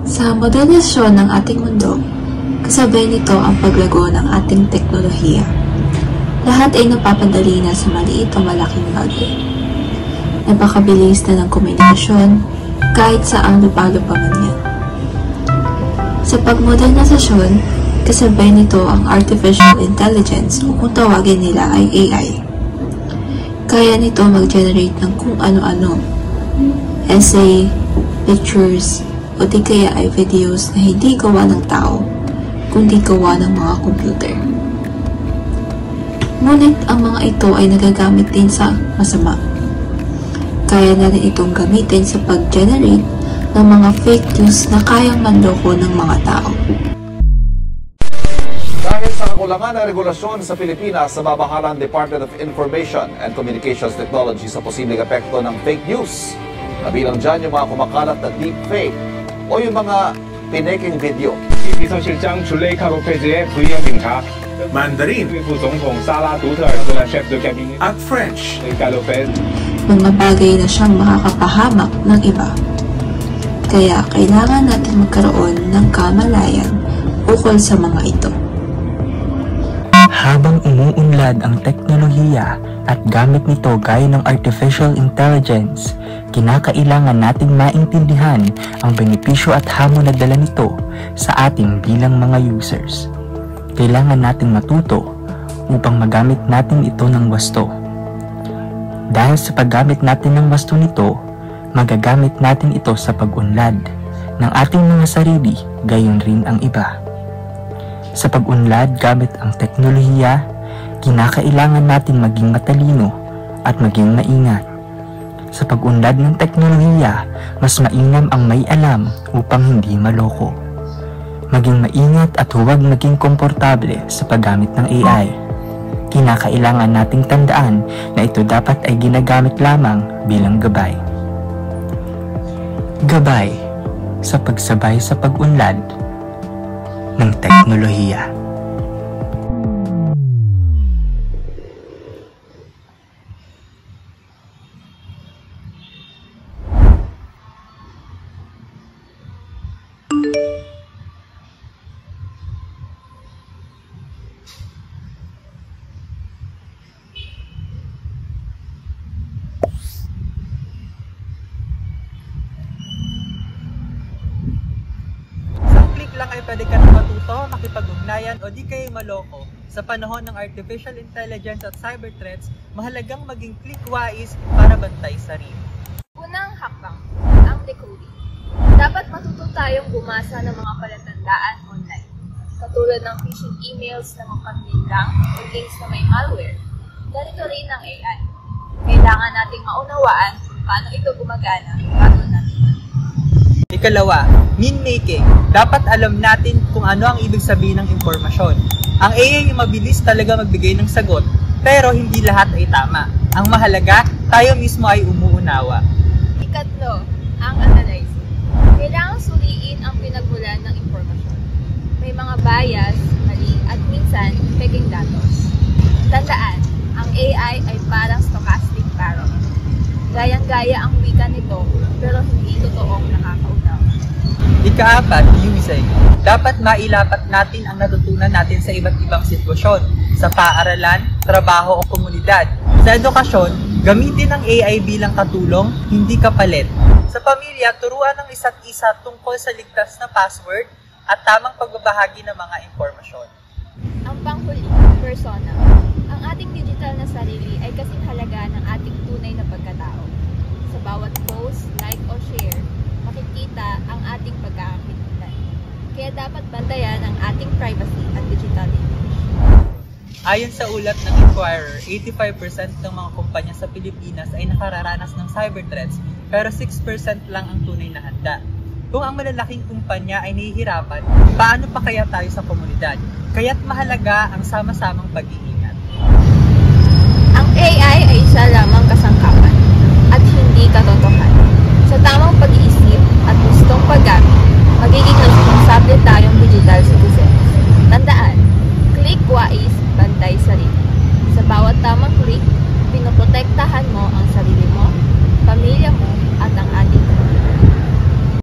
Sa modernisyon ng ating mundo, kasabay nito ang paglago ng ating teknolohiya. Lahat ay napapadali na sa maliit o malaking bagay. Napakabilis na ng komunikasyon kahit saang lupalo pa man yan. Sa pagmodernisasyon, kasabay nito ang artificial intelligence o kung tawagin nila ay AI. Kaya nito mag-generate ng kung ano-ano, essay, pictures, o di kaya ay videos na hindi gawa ng tao, kundi gawa ng mga computer. Ngunit ang mga ito ay nagagamit din sa masama. Kaya na rin itong gamitin sa pag-generate ng mga fake news na kayang manloko ng mga tao. Dahil sa kakulangan ng regulasyon sa Pilipinas sa babahalang Department of Information and Communications Technology sa posibleng epekto ng fake news, kabilang dyan yung mga kumakalat na deepfake o yung mga pineking video. 비서실장 줄레이카 로페즈의 부위형警察 Mandarin副总统萨拉独特尔的 chef de cabinet at French. Mga bagay na siyang makakapahamak ng iba. Kaya kailangan natin magkaroon ng kamalayan ukol sa mga ito. Habang umuunlad ang teknolohiya at gamit nito gaya ng artificial intelligence, kinakailangan nating maintindihan ang benepisyo at hamon na dala nito sa ating bilang mga users. Kailangan nating matuto upang magamit natin ito ng wasto. Dahil sa paggamit natin ng wasto nito, magagamit natin ito sa pag-unlad ng ating mga sarili, gayon rin ang iba. Sa pag-unlad gamit ang teknolohiya, kinakailangan natin maging matalino at maging maingat. Sa pag-unlad ng teknolohiya, mas mainam ang may alam upang hindi maloko. Maging maingat at huwag maging komportable sa paggamit ng AI. Kinakailangan nating tandaan na ito dapat ay ginagamit lamang bilang gabay. Gabay sa pagsabay sa pag-unlad ng teknolohiya. Lang ay pwede ka na matuto, makipag-ugnayan o di kayo maloko. Sa panahon ng artificial intelligence at cyber threats, mahalagang maging click-wise para bantay sarili. Unang hakbang, ang decoding. Dapat matuto tayong bumasa ng mga palatandaan online, katulad ng phishing emails na makaminlang o links na may malware. Ganito rin ang AI. Kailangan nating maunawaan kung paano ito gumagana bago natin. Ikalawa, mean-making. Dapat alam natin kung ano ang ibig sabihin ng impormasyon. Ang AI ay mabilis talaga magbigay ng sagot, pero hindi lahat ay tama. Ang mahalaga, tayo mismo ay umuunawa. Ikatlo, ang analyzing. Kailangan suriin ang pinagmulan ng impormasyon. May mga bias, mali, at minsan, peking datos. Tandaan, ang AI ay parang stochastic parrot. Gayang-gaya ang wika nito, pero hindi totoong nakakaunawa. Ika-apat, using. Dapat mailapat natin ang natutunan natin sa iba't ibang sitwasyon, sa paaralan, trabaho o komunidad. Sa edukasyon, gamitin ang AI bilang katulong, hindi kapalit. Sa pamilya, turuan ng isa't isa tungkol sa ligtas na password at tamang pagbabahagi ng mga impormasyon. Ang panghuli, persona. Ang ating digital na sarili ay kasing halaga ng ating tunay na pagkatao. Sa bawat post, like o share, makikita ang ating pagkakakilanlan. Kaya dapat bantayan ang ating privacy at digital image. Ayon sa ulat ng Inquirer, 85% ng mga kumpanya sa Pilipinas ay nakararanas ng cyber threats, pero 6% lang ang tunay na handa. Kung ang malalaking kumpanya ay nahihirapan, paano pa kaya tayo sa komunidad? Kaya't mahalaga ang sama-samang pag-iingat. Ang AI ay isa lamang kasangkapan at hindi katotohanan. Sa tamang pag-iisip at gustong paggamit, magiging responsable tayong digital citizens. Tandaan, click wise, bantay sarili. Sa bawat tamang click, pinoprotektahan mo ang sarili mo, pamilya mo, at ang ating komunidad.